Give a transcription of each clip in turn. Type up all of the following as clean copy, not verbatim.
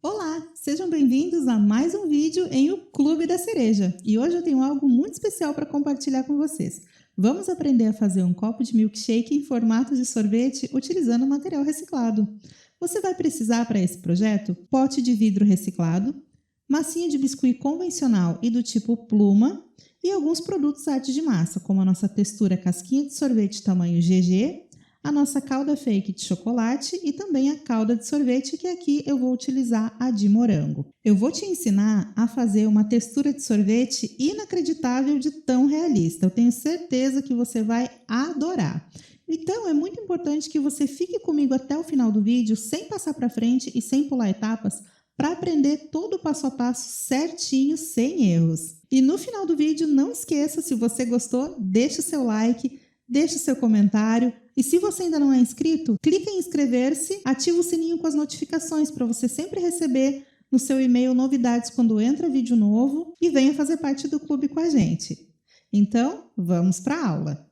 Olá, sejam bem-vindos a mais um vídeo em O Clube da Cereja. E hoje eu tenho algo muito especial para compartilhar com vocês. Vamos aprender a fazer um copo de milkshake em formato de sorvete utilizando material reciclado. Você vai precisar para esse projeto pote de vidro reciclado, massinha de biscuit convencional e do tipo pluma e alguns produtos arte de massa, como a nossa textura casquinha de sorvete tamanho GG, a nossa calda fake de chocolate e também a calda de sorvete, que aqui eu vou utilizar a de morango. Eu vou te ensinar a fazer uma textura de sorvete inacreditável de tão realista. Eu tenho certeza que você vai adorar. Então, é muito importante que você fique comigo até o final do vídeo, sem passar para frente e sem pular etapas, para aprender todo o passo a passo certinho, sem erros. E no final do vídeo, não esqueça, se você gostou, deixa o seu like, deixa o seu comentário. E se você ainda não é inscrito, clique em inscrever-se, ativa o sininho com as notificações para você sempre receber no seu e-mail novidades quando entra vídeo novo e venha fazer parte do clube com a gente. Então, vamos para a aula.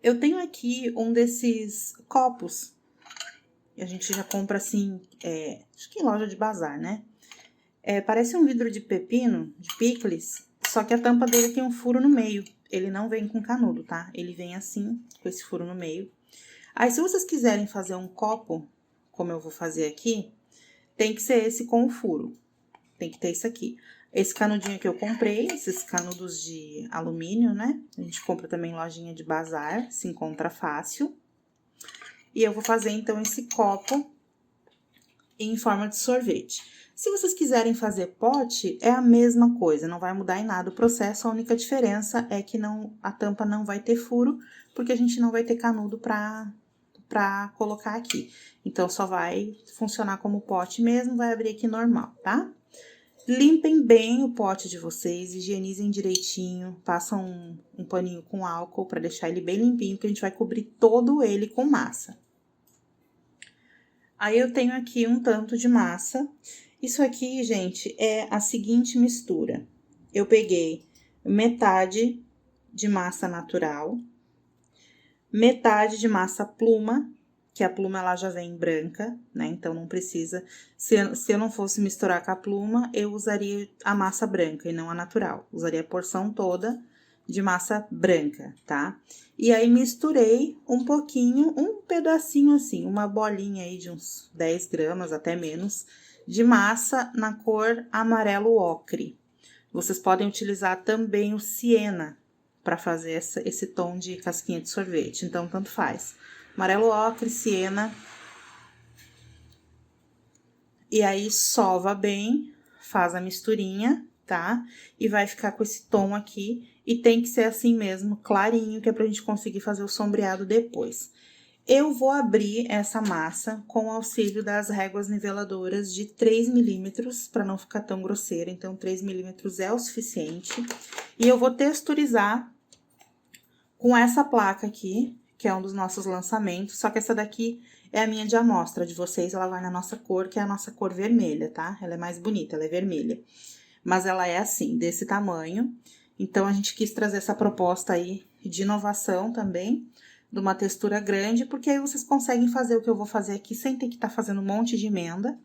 Eu tenho aqui um desses copos. A gente já compra assim, acho que em loja de bazar, né? Parece um vidro de pepino, de picles, só que a tampa dele tem um furo no meio. Ele não vem com canudo, tá? Ele vem assim, com esse furo no meio. Aí, se vocês quiserem fazer um copo, como eu vou fazer aqui, tem que ser esse com o furo. Tem que ter isso aqui. Esse canudinho que eu comprei, esses canudos de alumínio, né? A gente compra também em lojinha de bazar, se encontra fácil. E eu vou fazer, então, esse copo em forma de sorvete. Se vocês quiserem fazer pote, é a mesma coisa, não vai mudar em nada o processo. A única diferença é que a tampa não vai ter furo, porque a gente não vai ter canudo pra colocar aqui. Então, só vai funcionar como pote mesmo, vai abrir aqui normal, tá? Limpem bem o pote de vocês, higienizem direitinho, passam um paninho com álcool para deixar ele bem limpinho, porque a gente vai cobrir todo ele com massa. Aí, eu tenho aqui um tanto de massa. Isso aqui, gente, é a seguinte mistura. Eu peguei metade de massa natural, metade de massa pluma, que a pluma ela já vem branca, né? Então, não precisa... Se eu não fosse misturar com a pluma, eu usaria a massa branca e não a natural. Usaria a porção toda de massa branca, tá? E aí, misturei um pouquinho, um pedacinho assim, uma bolinha aí de uns 10 gramas, até menos, de massa na cor amarelo ocre. Vocês podem utilizar também o siena para fazer esse tom de casquinha de sorvete, então, tanto faz. Amarelo ocre, siena. E aí, sova bem, faz a misturinha, tá? E vai ficar com esse tom aqui. E tem que ser assim mesmo, clarinho, que é pra gente conseguir fazer o sombreado depois. Eu vou abrir essa massa com o auxílio das réguas niveladoras de 3 milímetros, para não ficar tão grosseira. Então, 3 milímetros é o suficiente. E eu vou texturizar com essa placa aqui, que é um dos nossos lançamentos. Só que essa daqui é a minha de amostra, de vocês ela vai na nossa cor, que é a nossa cor vermelha, tá? Ela é mais bonita, ela é vermelha. Mas ela é assim, desse tamanho. Então, a gente quis trazer essa proposta aí de inovação também, de uma textura grande, porque aí vocês conseguem fazer o que eu vou fazer aqui sem ter que estar fazendo um monte de emenda.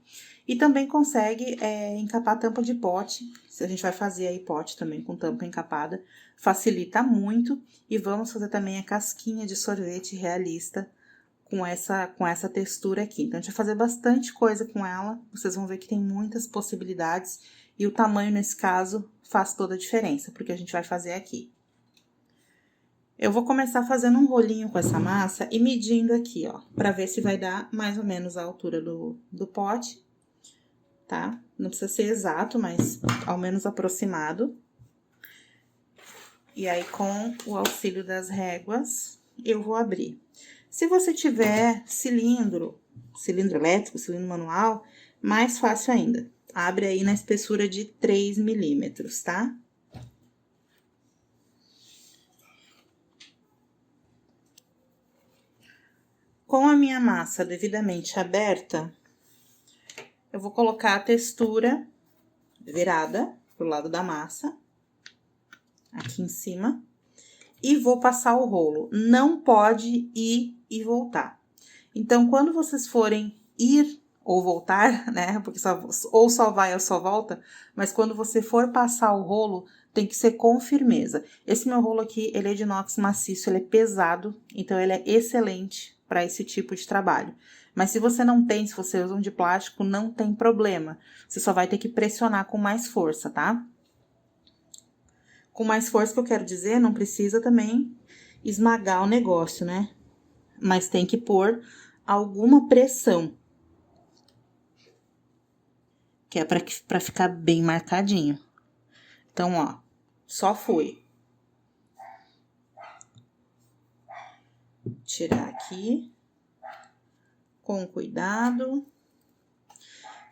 E também consegue encapar tampa de pote, se a gente vai fazer aí pote também com tampa encapada, facilita muito. E vamos fazer também a casquinha de sorvete realista com essa textura aqui. Então, a gente vai fazer bastante coisa com ela, vocês vão ver que tem muitas possibilidades. E o tamanho, nesse caso, faz toda a diferença, porque a gente vai fazer aqui. Eu vou começar fazendo um rolinho com essa massa e medindo aqui, ó, pra ver se vai dar mais ou menos a altura do pote, tá? Não precisa ser exato, mas ao menos aproximado. E aí, com o auxílio das réguas, eu vou abrir. Se você tiver cilindro elétrico, cilindro manual, mais fácil ainda. Abre aí na espessura de 3 milímetros, tá? Com a minha massa devidamente aberta, eu vou colocar a textura virada pro lado da massa, aqui em cima, e vou passar o rolo. Não pode ir e voltar. Então, quando vocês forem ir ou voltar, né? Porque ou só vai ou só volta, mas quando você for passar o rolo, tem que ser com firmeza. Esse meu rolo aqui, ele é de inox maciço, ele é pesado, então ele é excelente para esse tipo de trabalho. Mas se você não tem, se você usa um de plástico, não tem problema. Você só vai ter que pressionar com mais força, tá? Com mais força que eu quero dizer, não precisa também esmagar o negócio, né? Mas tem que pôr alguma pressão. Que é pra ficar bem marcadinho. Então, ó, só fui. Tirar aqui. Com cuidado.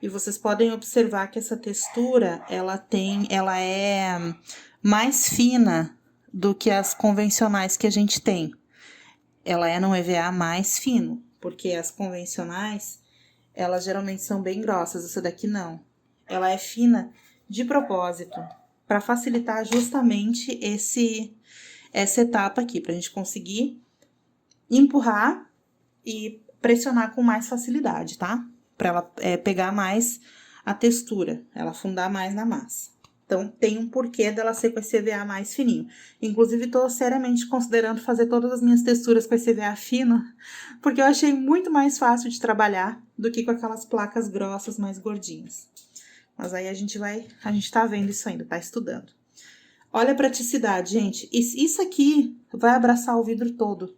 E vocês podem observar que essa textura, ela é mais fina do que as convencionais que a gente tem. Ela é no EVA mais fino, porque as convencionais, elas geralmente são bem grossas, essa daqui não. Ela é fina de propósito, para facilitar justamente essa etapa aqui, pra gente conseguir empurrar e pressionar com mais facilidade, tá? Pra ela pegar mais a textura, ela afundar mais na massa. Então, tem um porquê dela ser com esse EVA mais fininho. Inclusive, tô seriamente considerando fazer todas as minhas texturas com esse EVA fino, porque eu achei muito mais fácil de trabalhar do que com aquelas placas grossas mais gordinhas. Mas aí a gente tá vendo isso ainda, tá estudando. Olha a praticidade, gente. Isso aqui vai abraçar o vidro todo.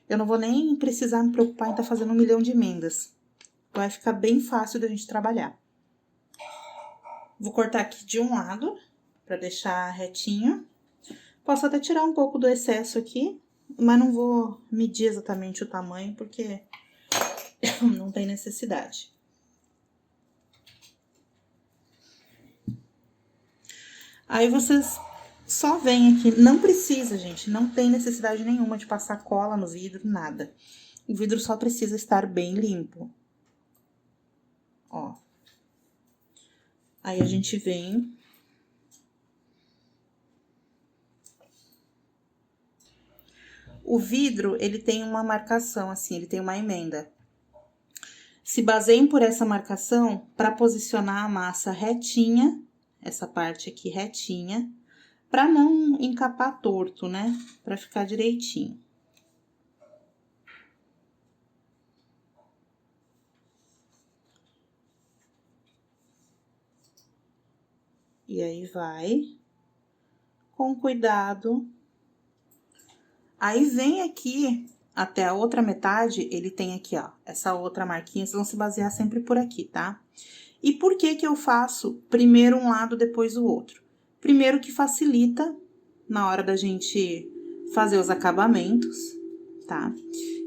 Eu não vou nem precisar me preocupar em estar fazendo 1 milhão de emendas. Vai ficar bem fácil da gente trabalhar. Vou cortar aqui de um lado, para deixar retinho. Posso até tirar um pouco do excesso aqui, mas não vou medir exatamente o tamanho, porque não tem necessidade. Aí vocês só vêm aqui, não precisa, gente, não tem necessidade nenhuma de passar cola no vidro, nada. O vidro só precisa estar bem limpo. Ó. Aí a gente vem... O vidro, ele tem uma marcação, assim, ele tem uma emenda. Se baseiem por essa marcação para posicionar a massa retinha, essa parte aqui retinha, para não encapar torto, né? Para ficar direitinho. E aí vai, com cuidado. Aí vem aqui, até a outra metade, ele tem aqui, ó, essa outra marquinha, vocês vão se basear sempre por aqui, tá? E por que que eu faço primeiro um lado, depois o outro? Primeiro que facilita na hora da gente fazer os acabamentos, tá?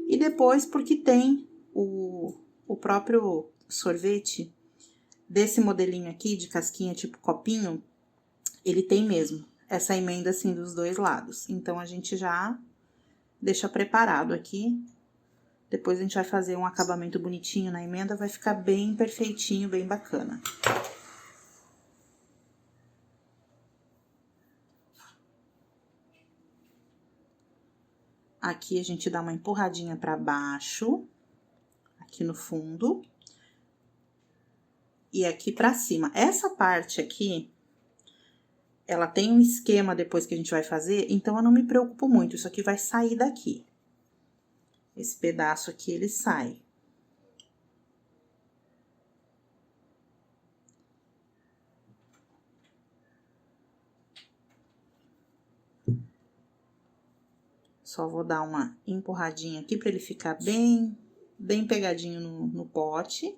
E depois porque tem o próprio sorvete desse modelinho aqui, de casquinha tipo copinho, ele tem mesmo essa emenda assim dos dois lados. Então, a gente já deixa preparado aqui. Depois a gente vai fazer um acabamento bonitinho na emenda, vai ficar bem perfeitinho, bem bacana. Aqui a gente dá uma empurradinha pra baixo, aqui no fundo. E aqui pra cima. Essa parte aqui, ela tem um esquema depois que a gente vai fazer, então eu não me preocupo muito, isso aqui vai sair daqui. Esse pedaço aqui, ele sai. Só vou dar uma empurradinha aqui pra ele ficar bem pegadinho no pote.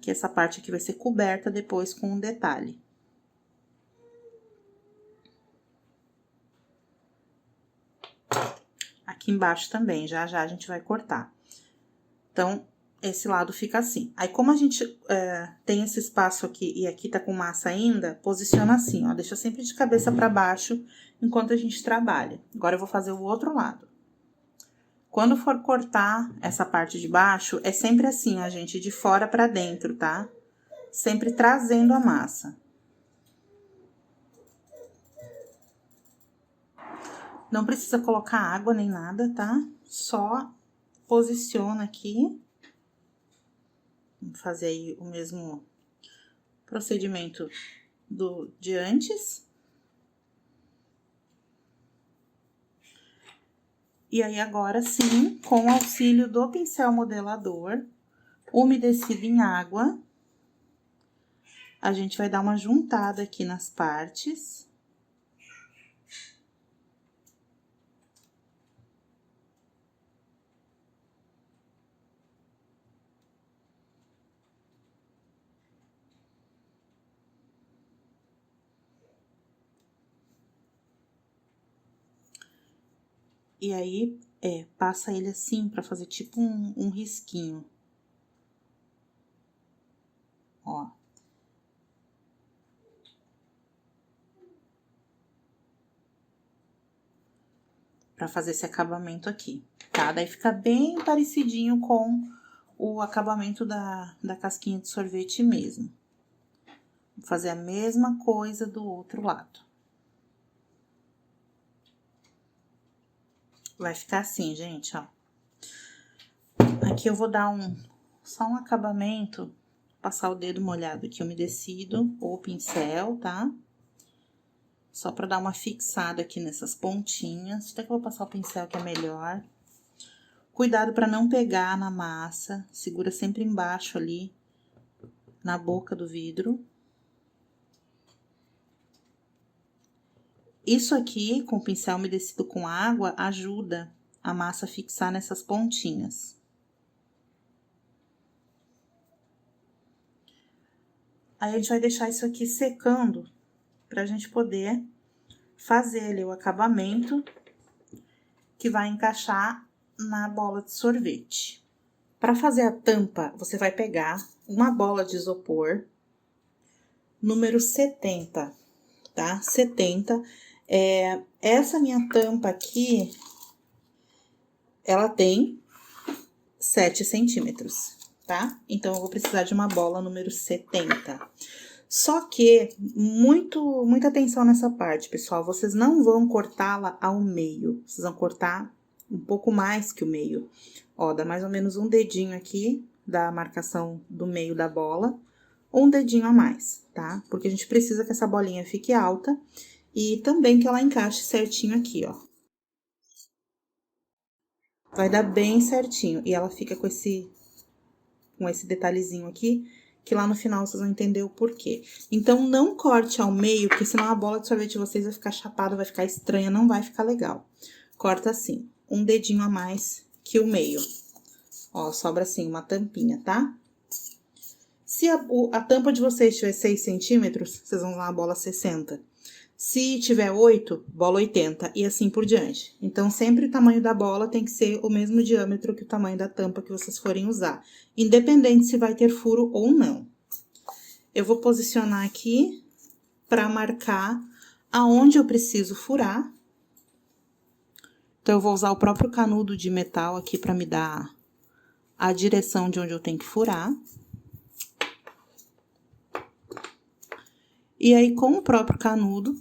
Essa parte aqui vai ser coberta depois com um detalhe. Aqui embaixo também, já já a gente vai cortar. Então, esse lado fica assim. Aí, como a gente tem esse espaço aqui e aqui tá com massa ainda, posiciona assim, ó. Deixa sempre de cabeça pra baixo enquanto a gente trabalha. Agora, eu vou fazer o outro lado. Quando for cortar essa parte de baixo, é sempre assim, ó, gente, de fora pra dentro, tá? Sempre trazendo a massa. Não precisa colocar água nem nada, tá? Só posiciona aqui. Vamos fazer aí o mesmo procedimento de antes. E aí, agora sim, com o auxílio do pincel modelador, umedecido em água, a gente vai dar uma juntada aqui nas partes. E aí, passa ele assim, pra fazer tipo um risquinho. Ó. Pra fazer esse acabamento aqui, tá? Daí fica bem parecidinho com o acabamento da casquinha de sorvete mesmo. Vou fazer a mesma coisa do outro lado. Vai ficar assim, gente, ó. Aqui eu vou dar só um acabamento, passar o dedo molhado aqui umedecido ou pincel, tá? Só pra dar uma fixada aqui nessas pontinhas. Até que eu vou passar o pincel que é melhor. Cuidado pra não pegar na massa. Segura sempre embaixo ali, na boca do vidro. Isso aqui, com o pincel umedecido com água, ajuda a massa a fixar nessas pontinhas. Aí, a gente vai deixar isso aqui secando, pra gente poder fazer ali o acabamento que vai encaixar na bola de sorvete. Para fazer a tampa, você vai pegar uma bola de isopor, número 70, tá? 70. Essa minha tampa aqui, ela tem 7 centímetros, tá? Então, eu vou precisar de uma bola número 70. Só que, muita atenção nessa parte, pessoal. Vocês não vão cortá-la ao meio. Vocês vão cortar um pouco mais que o meio. Ó, dá mais ou menos um dedinho aqui da marcação do meio da bola. Um dedinho a mais, tá? Porque a gente precisa que essa bolinha fique alta e também que ela encaixe certinho aqui, ó. Vai dar bem certinho. E ela fica com esse detalhezinho aqui, que lá no final vocês vão entender o porquê. Então, não corte ao meio, porque senão a bola de sorvete de vocês vai ficar chapada, vai ficar estranha, não vai ficar legal. Corta assim, um dedinho a mais que o meio. Ó, sobra assim uma tampinha, tá? Se a tampa de vocês tiver 6 centímetros, vocês vão usar a bola 60. Se tiver 8, bola 80 e assim por diante. Então, sempre o tamanho da bola tem que ser o mesmo diâmetro que o tamanho da tampa que vocês forem usar, independente se vai ter furo ou não. Eu vou posicionar aqui para marcar aonde eu preciso furar. Então, eu vou usar o próprio canudo de metal aqui para me dar a direção de onde eu tenho que furar. E aí, com o próprio canudo,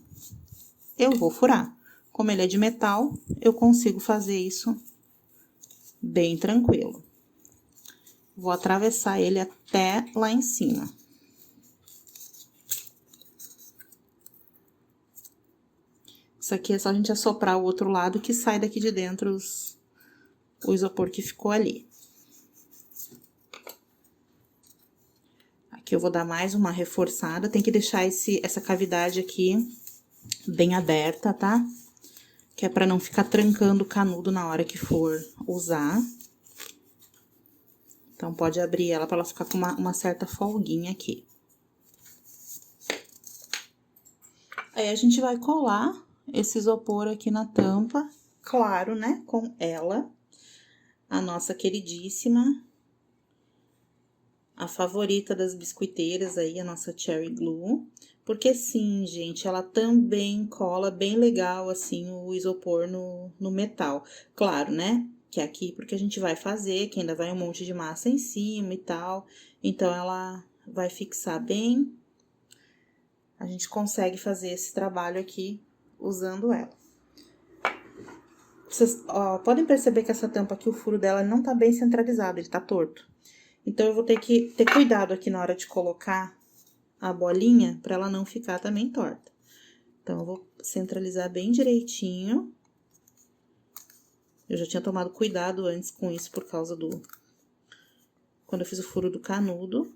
eu vou furar. Como ele é de metal, eu consigo fazer isso bem tranquilo. Vou atravessar ele até lá em cima. Isso aqui é só a gente assoprar o outro lado que sai daqui de dentro o isopor que ficou ali. Aqui eu vou dar mais uma reforçada, tem que deixar essa cavidade aqui bem aberta, tá? Que é pra não ficar trancando o canudo na hora que for usar. Então, pode abrir ela pra ela ficar com uma certa folguinha aqui. Aí, a gente vai colar esse isopor aqui na tampa, claro, né? Com ela, a nossa queridíssima, a favorita das biscoiteiras aí, a nossa Cherry Glue. Porque sim, gente, ela também cola bem legal, assim, o isopor no metal. Claro, né? Que é aqui porque a gente vai fazer, que ainda vai um monte de massa em cima e tal. Então, ela vai fixar bem. A gente consegue fazer esse trabalho aqui usando ela. Vocês podem perceber que essa tampa aqui, o furo dela não tá bem centralizado, ele tá torto. Então, eu vou ter que ter cuidado aqui na hora de colocar a bolinha, pra ela não ficar também torta. Então, eu vou centralizar bem direitinho. Eu já tinha tomado cuidado antes com isso por causa do... Quando eu fiz o furo do canudo.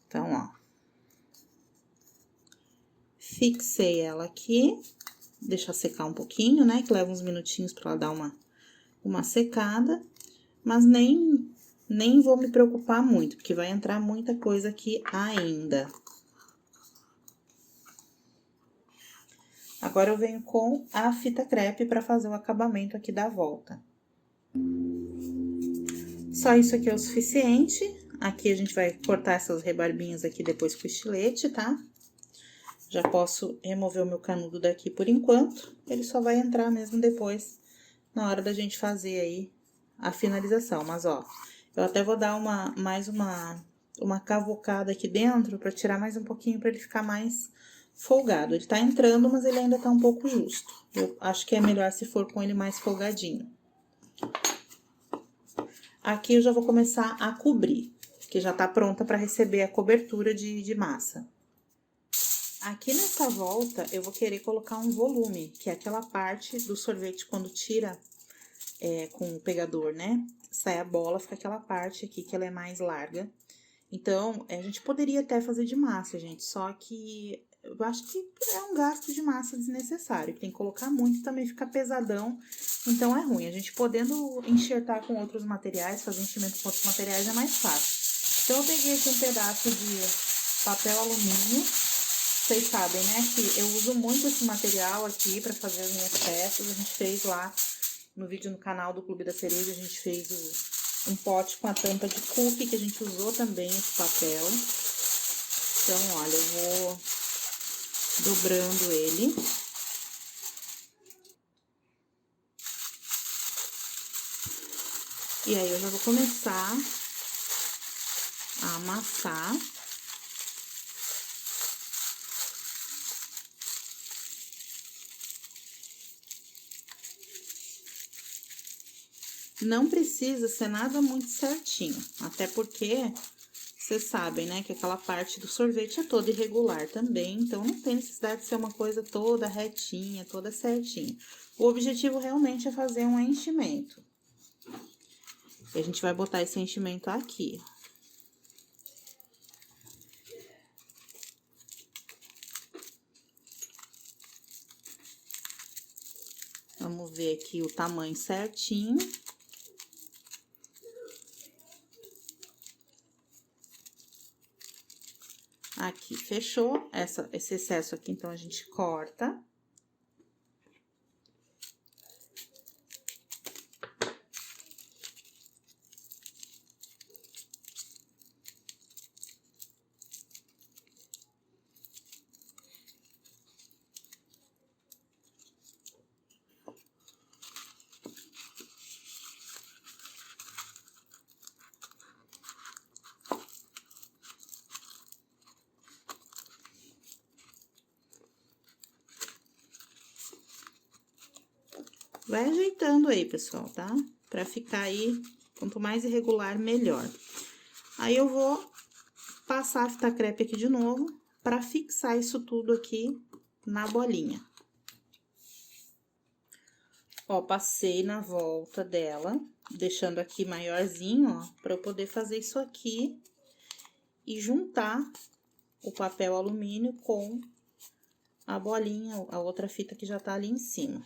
Então, ó. Fixei ela aqui. Deixar secar um pouquinho, né? Que leva uns minutinhos pra ela dar uma secada. Mas nem vou me preocupar muito, porque vai entrar muita coisa aqui ainda. Agora, eu venho com a fita crepe pra fazer o acabamento aqui da volta. Só isso aqui é o suficiente. Aqui a gente vai cortar essas rebarbinhas aqui depois com o estilete, tá? Já posso remover o meu canudo daqui por enquanto. Ele só vai entrar mesmo depois, na hora da gente fazer aí a finalização. Mas, ó, eu até vou dar mais uma cavocada aqui dentro pra tirar mais um pouquinho, pra ele ficar mais folgado. Ele tá entrando, mas ele ainda tá um pouco justo. Eu acho que é melhor se for com ele mais folgadinho. Aqui eu já vou começar a cobrir, que já tá pronta pra receber a cobertura de massa. Aqui nessa volta, eu vou querer colocar um volume, que é aquela parte do sorvete quando tira com o pegador, né? Sai a bola, fica aquela parte aqui que ela é mais larga. Então, a gente poderia até fazer de massa, gente, só que eu acho que é um gasto de massa desnecessário. Tem que colocar muito e também fica pesadão, então é ruim. A gente podendo enxertar com outros materiais, fazer enchimento com outros materiais é mais fácil. Então, eu peguei aqui um pedaço de papel alumínio. Vocês sabem, né, que eu uso muito esse material aqui pra fazer as minhas peças. A gente fez lá no vídeo no canal do Clube da Cereja, a gente fez um pote com a tampa de cookie, que a gente usou também esse papel. Então, olha, eu vou dobrando ele. E aí, eu já vou começar a amassar. Não precisa ser nada muito certinho, até porque vocês sabem, né, que aquela parte do sorvete é toda irregular também, então não tem necessidade de ser uma coisa toda retinha, toda certinha. O objetivo realmente é fazer um enchimento. E a gente vai botar esse enchimento aqui. Vamos ver aqui o tamanho certinho. Aqui, fechou. Esse excesso aqui, então, a gente corta. Vai ajeitando aí, pessoal, tá? Pra ficar aí, quanto mais irregular, melhor. Aí, eu vou passar a fita crepe aqui de novo, pra fixar isso tudo aqui na bolinha. Ó, passei na volta dela, deixando aqui maiorzinho, ó, pra eu poder fazer isso aqui e juntar o papel alumínio com a bolinha, a outra fita que já tá ali em cima.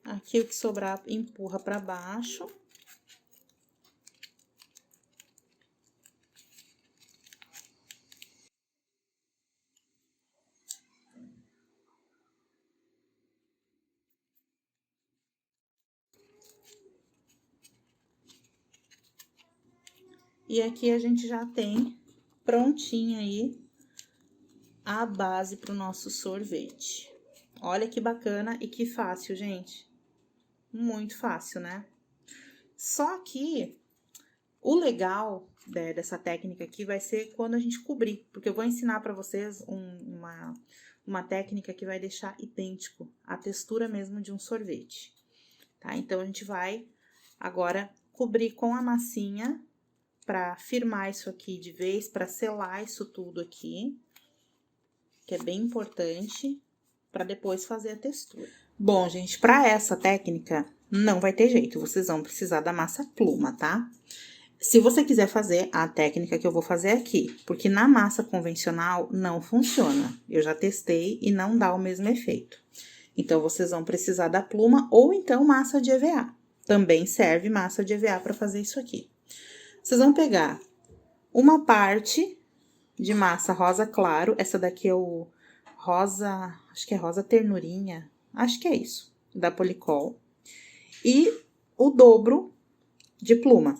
Aqui, o que sobrar, empurra pra baixo. E aqui, a gente já tem prontinha aí a base pro nosso sorvete. Olha que bacana e que fácil, gente. Muito fácil, né? Só que o legal dessa técnica aqui vai ser quando a gente cobrir, porque eu vou ensinar para vocês uma técnica que vai deixar idêntico a textura mesmo de um sorvete, tá? Então, a gente vai agora cobrir com a massinha para firmar isso aqui de vez, para selar isso tudo aqui, que é bem importante, para depois fazer a textura. Bom, gente, para essa técnica não vai ter jeito, vocês vão precisar da massa pluma, tá? Se você quiser fazer a técnica que eu vou fazer aqui, porque na massa convencional não funciona. Eu já testei e não dá o mesmo efeito. Então, vocês vão precisar da pluma ou então massa de EVA. Também serve massa de EVA para fazer isso aqui. Vocês vão pegar uma parte de massa rosa claro, essa daqui é o rosa, acho que é rosa ternurinha, acho que é isso, da Policol. E o dobro de pluma,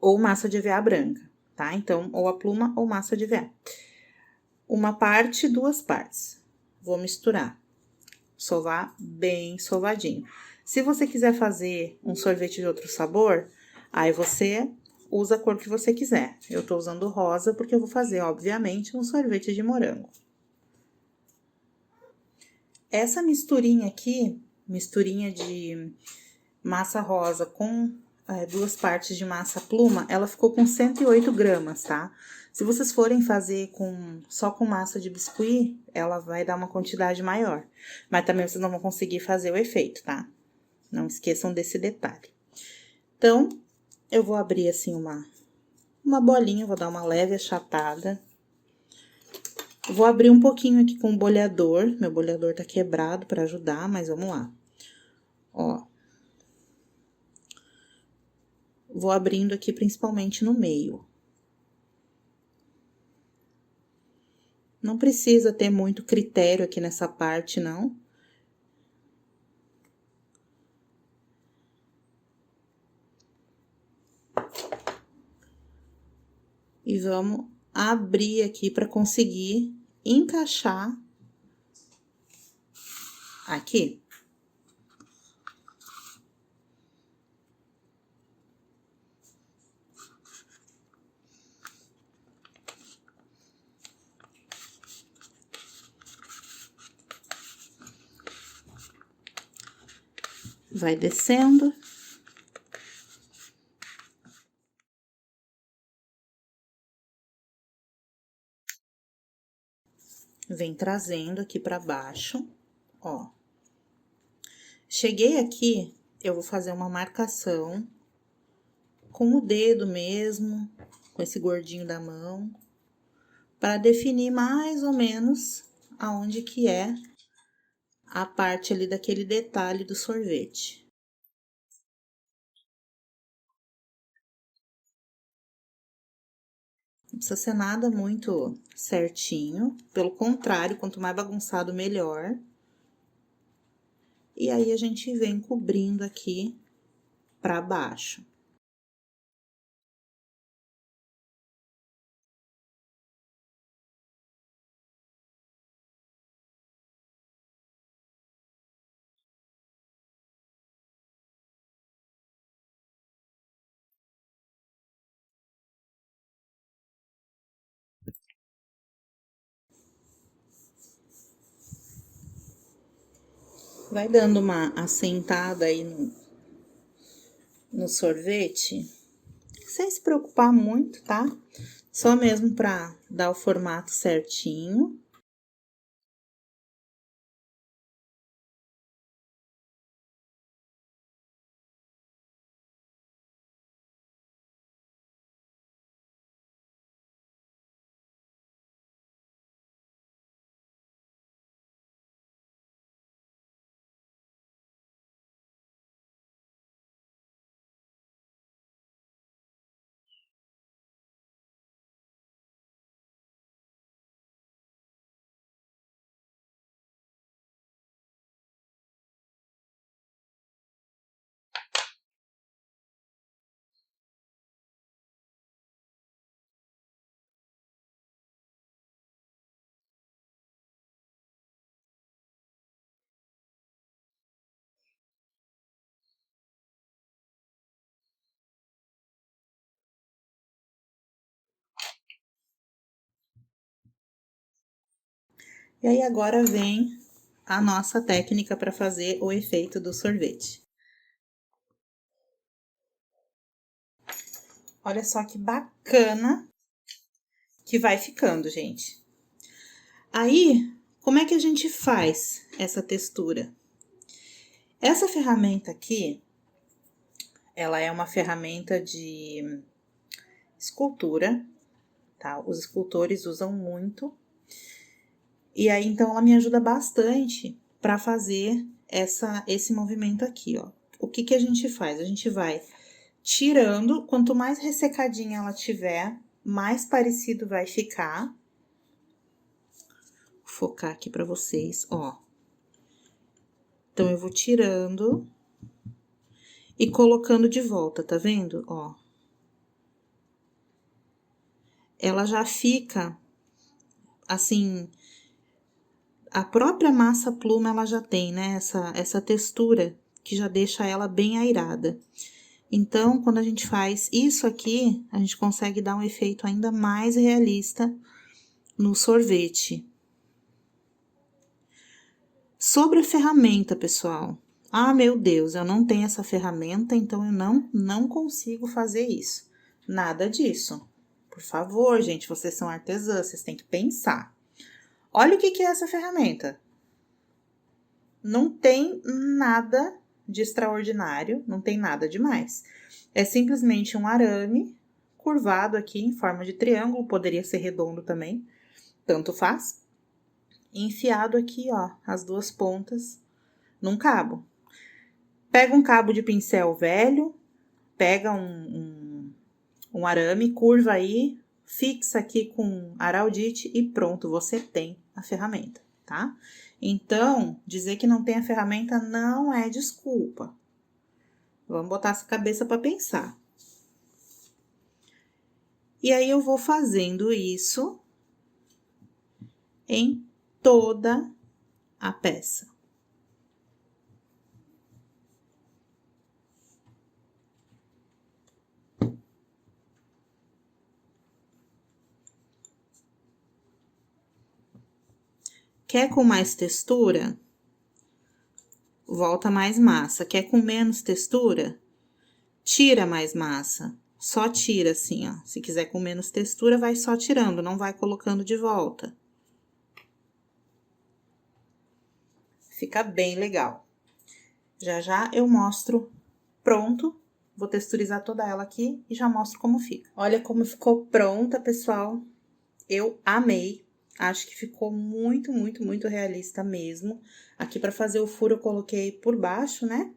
ou massa de EVA branca, tá? Então, ou a pluma ou massa de EVA. Uma parte, duas partes. Vou misturar, sovar bem sovadinho. Se você quiser fazer um sorvete de outro sabor, aí você usa a cor que você quiser. Eu tô usando rosa porque eu vou fazer, obviamente, um sorvete de morango. Essa misturinha aqui, misturinha de massa rosa com duas partes de massa pluma, ela ficou com 108 gramas, tá? Se vocês forem fazer só com massa de biscuit, ela vai dar uma quantidade maior. Mas também vocês não vão conseguir fazer o efeito, tá? Não esqueçam desse detalhe. Então, eu vou abrir assim uma bolinha, vou dar uma leve achatada. Vou abrir um pouquinho aqui com o bolhador, meu bolhador tá quebrado para ajudar, mas vamos lá. Ó. Vou abrindo aqui principalmente no meio. Não precisa ter muito critério aqui nessa parte, não. E vamos abrir aqui para conseguir encaixar aqui. Vai descendo. Vem trazendo aqui para baixo, ó. Cheguei aqui, eu vou fazer uma marcação com o dedo mesmo, com esse gordinho da mão, para definir mais ou menos aonde que é a parte ali daquele detalhe do sorvete. Não precisa ser nada muito certinho, pelo contrário, quanto mais bagunçado, melhor. E aí, a gente vem cobrindo aqui pra baixo. Vai dando uma assentada aí no sorvete, sem se preocupar muito, tá? Só mesmo pra dar o formato certinho. E aí, agora vem a nossa técnica para fazer o efeito do sorvete. Olha só que bacana que vai ficando, gente. Aí, como é que a gente faz essa textura? Essa ferramenta aqui, ela é uma ferramenta de escultura, tá? Os escultores usam muito. E aí, então, ela me ajuda bastante para fazer esse movimento aqui, ó. O que que a gente faz? A gente vai tirando, quanto mais ressecadinha ela tiver, mais parecido vai ficar. Vou focar aqui para vocês, ó. Então, eu vou tirando e colocando de volta, tá vendo? Ó. Ela já fica, assim, a própria massa pluma, ela já tem, né, essa textura que já deixa ela bem airada. Então, quando a gente faz isso aqui, a gente consegue dar um efeito ainda mais realista no sorvete. Sobre a ferramenta, pessoal. Ah, meu Deus, eu não tenho essa ferramenta, então eu não consigo fazer isso. Nada disso. Por favor, gente, vocês são artesãs, vocês têm que pensar. Olha o que é essa ferramenta. Não tem nada de extraordinário, não tem nada demais. É simplesmente um arame curvado aqui em forma de triângulo, poderia ser redondo também, tanto faz. Enfiado aqui, ó, as duas pontas num cabo. Pega um cabo de pincel velho, pega um arame, curva aí, fixa aqui com araldite e pronto, você tem a ferramenta, tá? Então, dizer que não tem a ferramenta não é desculpa. Vamos botar essa cabeça para pensar. E aí, eu vou fazendo isso em toda a peça. Quer com mais textura? Volta mais massa. Quer com menos textura? Tira mais massa. Só tira assim, ó. Se quiser com menos textura, vai só tirando, não vai colocando de volta. Fica bem legal. Já já eu mostro pronto. Vou texturizar toda ela aqui e já mostro como fica. Olha como ficou pronta, pessoal. Eu amei. Acho que ficou muito, muito, muito realista mesmo. Aqui, para fazer o furo, eu coloquei por baixo, né?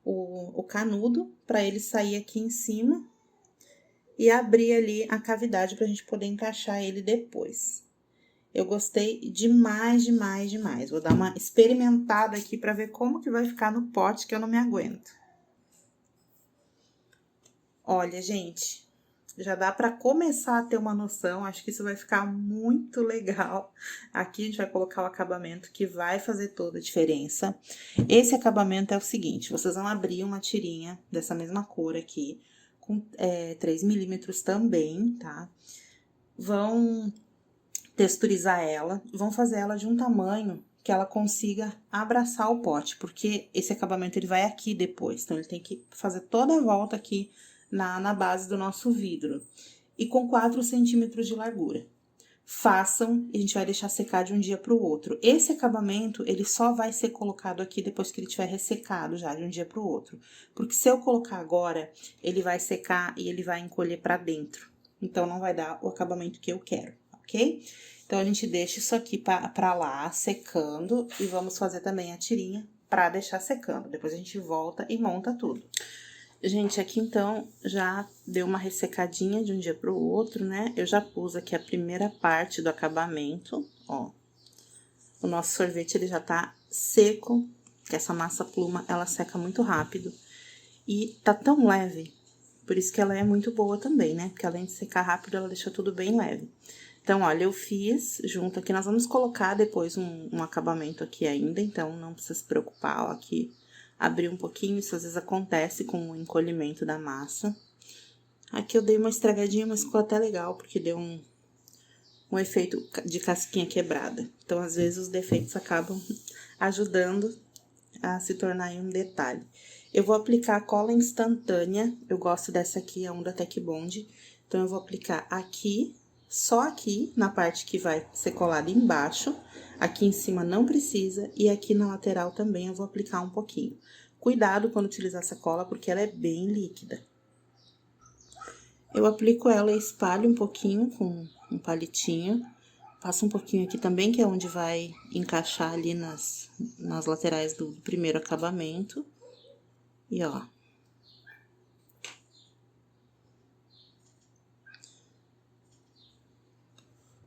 O canudo, para ele sair aqui em cima. E abrir ali a cavidade pra gente poder encaixar ele depois. Eu gostei demais, demais, demais. Vou dar uma experimentada aqui pra ver como que vai ficar no pote, que eu não me aguento. Olha, gente, já dá pra começar a ter uma noção. Acho que isso vai ficar muito legal. Aqui a gente vai colocar o acabamento que vai fazer toda a diferença. Esse acabamento é o seguinte, vocês vão abrir uma tirinha dessa mesma cor aqui, com 3 milímetros também, tá? Vão texturizar ela, vão fazer ela de um tamanho que ela consiga abraçar o pote, porque esse acabamento ele vai aqui depois, então ele tem que fazer toda a volta aqui na base do nosso vidro. E com 4 centímetros de largura. Façam, e a gente vai deixar secar de um dia para o outro. Esse acabamento, ele só vai ser colocado aqui depois que ele tiver ressecado já, de um dia para o outro. Porque se eu colocar agora, ele vai secar e ele vai encolher para dentro. Então, não vai dar o acabamento que eu quero, ok? Então, a gente deixa isso aqui para lá, secando, e vamos fazer também a tirinha para deixar secando. Depois a gente volta e monta tudo. Gente, aqui então já deu uma ressecadinha de um dia pro outro, né? Eu já pus aqui a primeira parte do acabamento, ó. O nosso sorvete, ele já tá seco, que essa massa pluma, ela seca muito rápido. E tá tão leve, por isso que ela é muito boa também, né? Porque além de secar rápido, ela deixa tudo bem leve. Então, olha, eu fiz junto aqui, nós vamos colocar depois um acabamento aqui ainda, então não precisa se preocupar, ó, aqui. Abrir um pouquinho, isso às vezes acontece com o encolhimento da massa. Aqui eu dei uma estragadinha, mas ficou até legal, porque deu um efeito de casquinha quebrada. Então, às vezes, os defeitos acabam ajudando a se tornar aí um detalhe. Eu vou aplicar a cola instantânea, eu gosto dessa aqui, é um da Tec Bond. Então, eu vou aplicar aqui, só aqui, na parte que vai ser colada embaixo. Aqui em cima não precisa, e aqui na lateral também eu vou aplicar um pouquinho. Cuidado quando utilizar essa cola, porque ela é bem líquida. Eu aplico ela e espalho um pouquinho com um palitinho. Passo um pouquinho aqui também, que é onde vai encaixar ali nas laterais do primeiro acabamento. E, ó.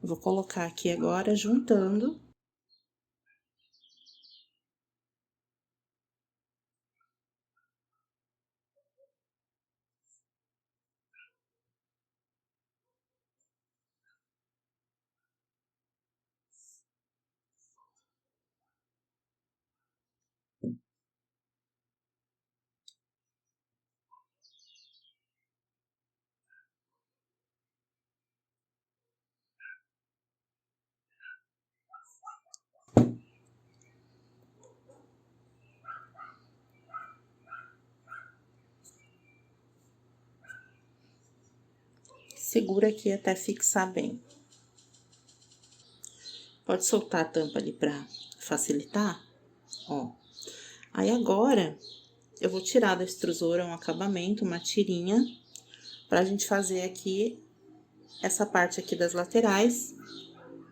Vou colocar aqui agora, juntando. Segura aqui até fixar bem. Pode soltar a tampa ali pra facilitar, ó. Aí, agora, eu vou tirar da extrusora um acabamento, uma tirinha, pra gente fazer aqui essa parte aqui das laterais,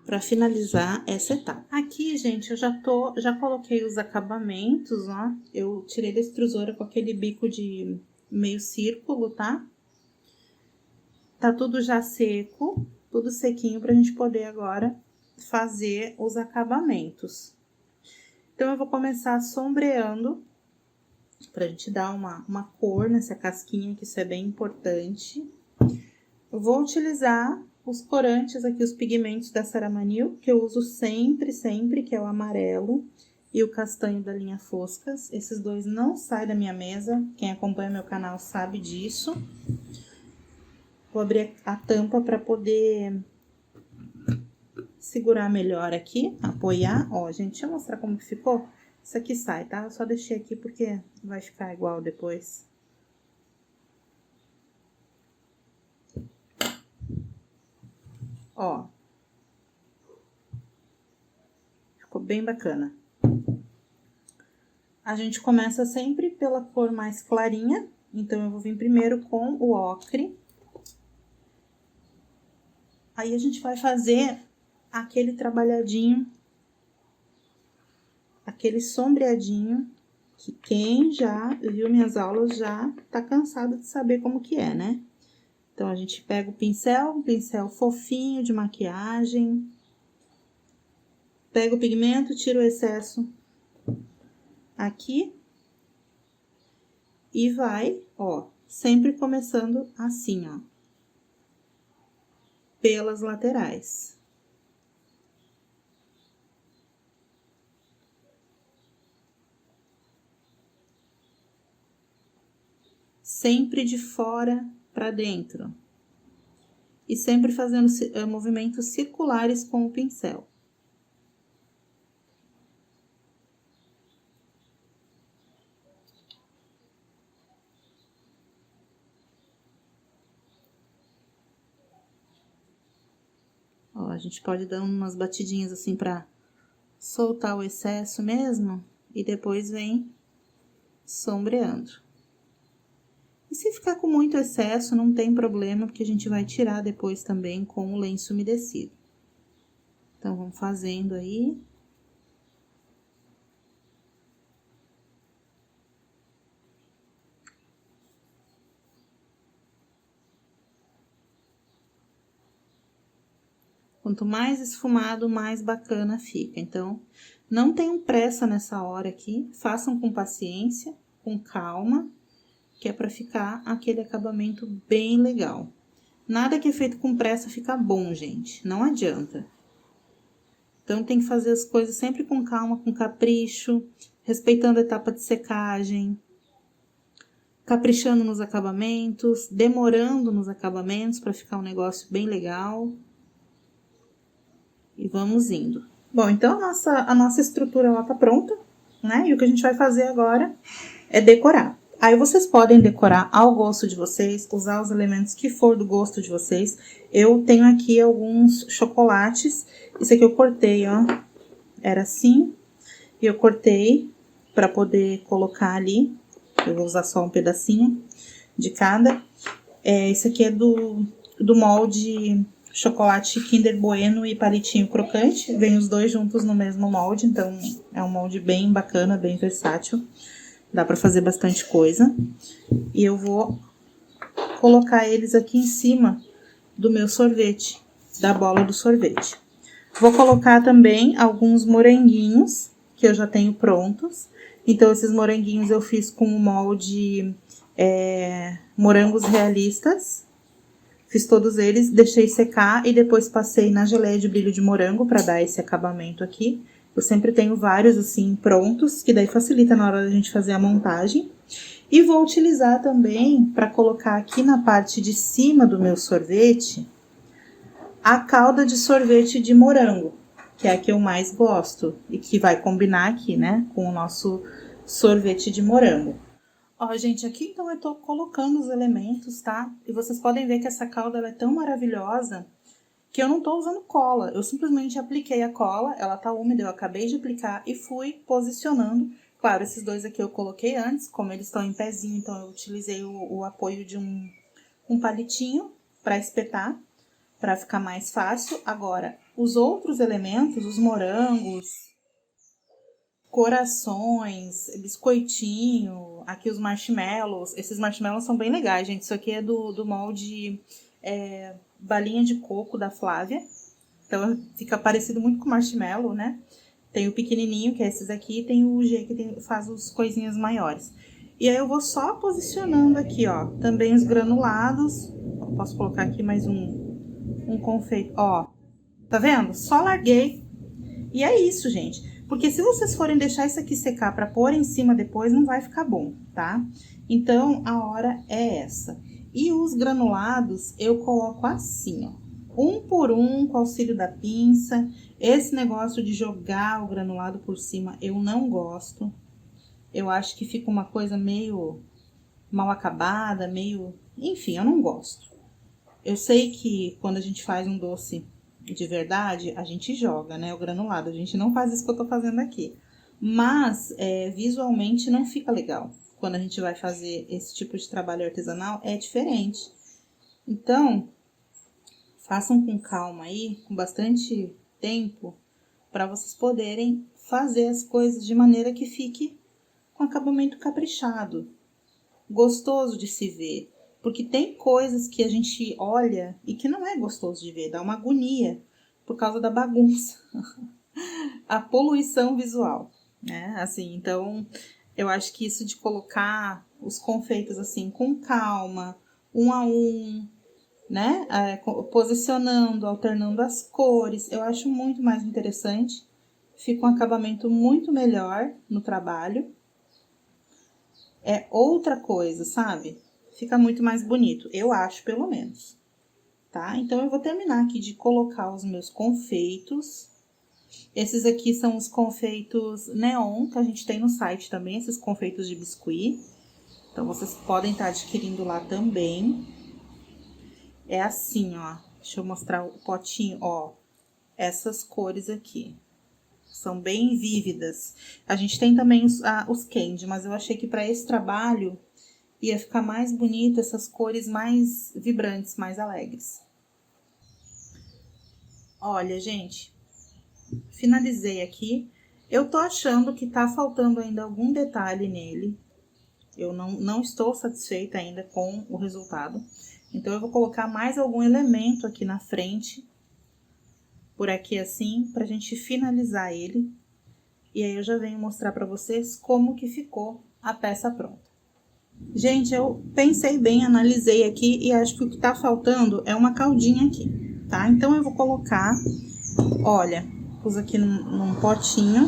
pra finalizar essa etapa. Aqui, gente, eu já coloquei os acabamentos, ó. Eu tirei da extrusora com aquele bico de meio círculo, tá? Tá tudo já seco, tudo sequinho pra gente poder agora fazer os acabamentos. Então, eu vou começar sombreando, pra gente dar uma cor nessa casquinha, que isso é bem importante. Eu vou utilizar os corantes aqui, os pigmentos da Saramanil, que eu uso sempre, que é o amarelo e o castanho da linha Foscas. Esses dois não saem da minha mesa, quem acompanha meu canal sabe disso. Vou abrir a tampa para poder segurar melhor aqui, apoiar. Ó, gente, deixa eu mostrar como que ficou. Isso aqui sai, tá? Eu só deixei aqui porque vai ficar igual depois. Ó. Ficou bem bacana. A gente começa sempre pela cor mais clarinha. Então, eu vou vir primeiro com o ocre. Aí, a gente vai fazer aquele trabalhadinho, aquele sombreadinho, que quem já viu minhas aulas já tá cansado de saber como que é, né? Então, a gente pega o pincel, um pincel fofinho de maquiagem, pega o pigmento, tira o excesso aqui e vai, ó, sempre começando assim, ó, pelas laterais. Sempre de fora para dentro. E sempre fazendo movimentos circulares com o pincel. Ó, a gente pode dar umas batidinhas assim pra soltar o excesso mesmo. E depois vem sombreando. E se ficar com muito excesso, não tem problema, porque a gente vai tirar depois também com o lenço umedecido. Então, vamos fazendo aí. Quanto mais esfumado, mais bacana fica. Então, não tenham pressa nessa hora aqui, façam com paciência, com calma, que é pra ficar aquele acabamento bem legal. Nada que é feito com pressa fica bom, gente, não adianta. Então, tem que fazer as coisas sempre com calma, com capricho, respeitando a etapa de secagem, caprichando nos acabamentos, demorando nos acabamentos para ficar um negócio bem legal. E vamos indo. Bom, então a nossa estrutura ela tá pronta, né? E o que a gente vai fazer agora é decorar. Aí vocês podem decorar ao gosto de vocês, usar os elementos que for do gosto de vocês. Eu tenho aqui alguns chocolates. Isso aqui eu cortei, ó. Era assim. E eu cortei para poder colocar ali. Eu vou usar só um pedacinho de cada. Esse aqui é do molde chocolate Kinder Bueno e palitinho crocante. Vem os dois juntos no mesmo molde, então é um molde bem bacana, bem versátil. Dá pra fazer bastante coisa. E eu vou colocar eles aqui em cima do meu sorvete, da bola do sorvete. Vou colocar também alguns moranguinhos, que eu já tenho prontos. Então, esses moranguinhos eu fiz com o molde morangos realistas. Fiz todos eles, deixei secar e depois passei na geleia de brilho de morango para dar esse acabamento aqui. Eu sempre tenho vários assim prontos, que daí facilita na hora da gente fazer a montagem. E vou utilizar também para colocar aqui na parte de cima do meu sorvete a calda de sorvete de morango, que é a que eu mais gosto e que vai combinar aqui, né, com o nosso sorvete de morango. Ó, gente, aqui então eu tô colocando os elementos, tá? E vocês podem ver que essa calda ela é tão maravilhosa que eu não tô usando cola. Eu simplesmente apliquei a cola, ela tá úmida, eu acabei de aplicar e fui posicionando. Claro, esses dois aqui eu coloquei antes, como eles estão em pezinho, então eu utilizei o apoio de um palitinho para espetar, para ficar mais fácil. Agora, os outros elementos, os morangos, corações, biscoitinho, aqui os marshmallows. Esses marshmallows são bem legais, gente. Isso aqui é do molde balinha de coco da Flávia. Então, fica parecido muito com marshmallow, né? Tem o pequenininho, que é esses aqui, e tem o G, que faz as coisinhas maiores. E aí, eu vou só posicionando aqui, ó, também os granulados. Eu posso colocar aqui mais um confeito, ó. Tá vendo? Só larguei. E é isso, gente. Porque se vocês forem deixar isso aqui secar para pôr em cima depois, não vai ficar bom, tá? Então, a hora é essa. E os granulados, eu coloco assim, ó. Um por um, com auxílio da pinça. Esse negócio de jogar o granulado por cima, eu não gosto. Eu acho que fica uma coisa meio mal acabada, meio... Enfim, eu não gosto. Eu sei que quando a gente faz um doce de verdade, a gente joga, né, o granulado. A gente não faz isso que eu tô fazendo aqui. Mas, visualmente não fica legal. Quando a gente vai fazer esse tipo de trabalho artesanal, é diferente. Então, façam com calma aí, com bastante tempo, para vocês poderem fazer as coisas de maneira que fique com acabamento caprichado, gostoso de se ver. Porque tem coisas que a gente olha e que não é gostoso de ver, dá uma agonia por causa da bagunça, a poluição visual, né? Assim, então, eu acho que isso de colocar os confeitos assim com calma, um a um, né? Posicionando, alternando as cores, eu acho muito mais interessante, fica um acabamento muito melhor no trabalho. É outra coisa, sabe? Fica muito mais bonito, eu acho, pelo menos, tá? Então, eu vou terminar aqui de colocar os meus confeitos. Esses aqui são os confeitos neon, que a gente tem no site também, esses confeitos de biscuit. Então, vocês podem estar adquirindo lá também. É assim, ó. Deixa eu mostrar o potinho, ó. Essas cores aqui. São bem vívidas. A gente tem também os candy, mas eu achei que para esse trabalho ia ficar mais bonito essas cores mais vibrantes, mais alegres. Olha, gente, finalizei aqui. Eu tô achando que tá faltando ainda algum detalhe nele. Eu não estou satisfeita ainda com o resultado. Então, eu vou colocar mais algum elemento aqui na frente, por aqui assim, pra gente finalizar ele. E aí, eu já venho mostrar pra vocês como que ficou a peça pronta. Gente, eu pensei bem, analisei aqui e acho que o que tá faltando é uma caldinha aqui, tá? Então, eu vou colocar, olha, pus aqui num potinho.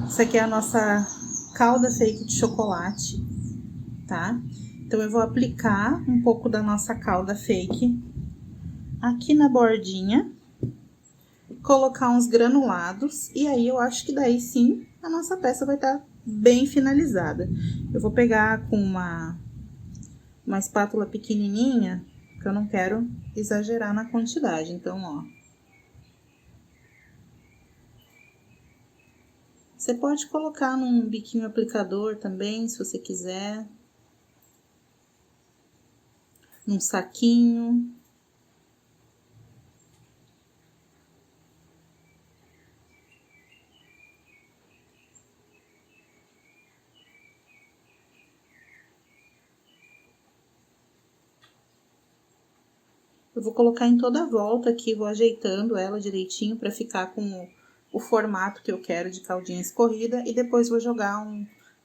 Isso aqui é a nossa calda fake de chocolate, tá? Então, eu vou aplicar um pouco da nossa calda fake aqui na bordinha. colocar uns granulados. E aí, eu acho que daí sim, a nossa peça vai estar bem finalizada. Eu vou pegar com uma espátula pequenininha, porque eu não quero exagerar na quantidade. Então, ó. Você pode colocar num biquinho aplicador também, se você quiser. Num saquinho. Eu vou colocar em toda a volta aqui, vou ajeitando ela direitinho para ficar com o formato que eu quero de caldinha escorrida. E depois vou jogar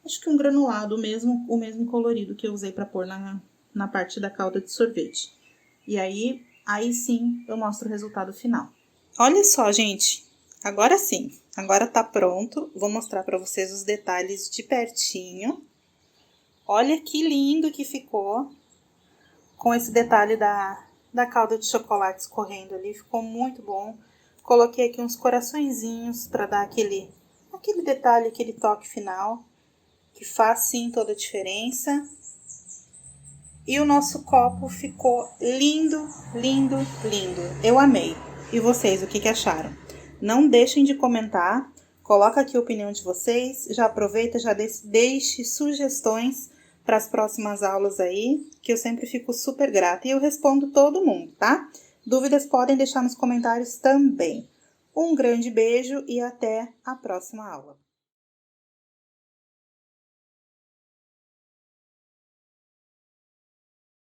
acho que um granulado, o mesmo colorido que eu usei para pôr na parte da calda de sorvete. E aí sim eu mostro o resultado final. Olha só, gente, agora sim, agora tá pronto. Vou mostrar para vocês os detalhes de pertinho. Olha que lindo que ficou com esse detalhe da calda de chocolate escorrendo ali, ficou muito bom. Coloquei aqui uns coraçõezinhos para dar aquele detalhe, aquele toque final, que faz sim toda a diferença. E o nosso copo ficou lindo, lindo, lindo. Eu amei. E vocês, o que acharam? Não deixem de comentar, coloca aqui a opinião de vocês, já aproveita, já deixe sugestões para as próximas aulas aí, que eu sempre fico super grata. E eu respondo todo mundo, tá? Dúvidas podem deixar nos comentários também. Um grande beijo e até a próxima aula.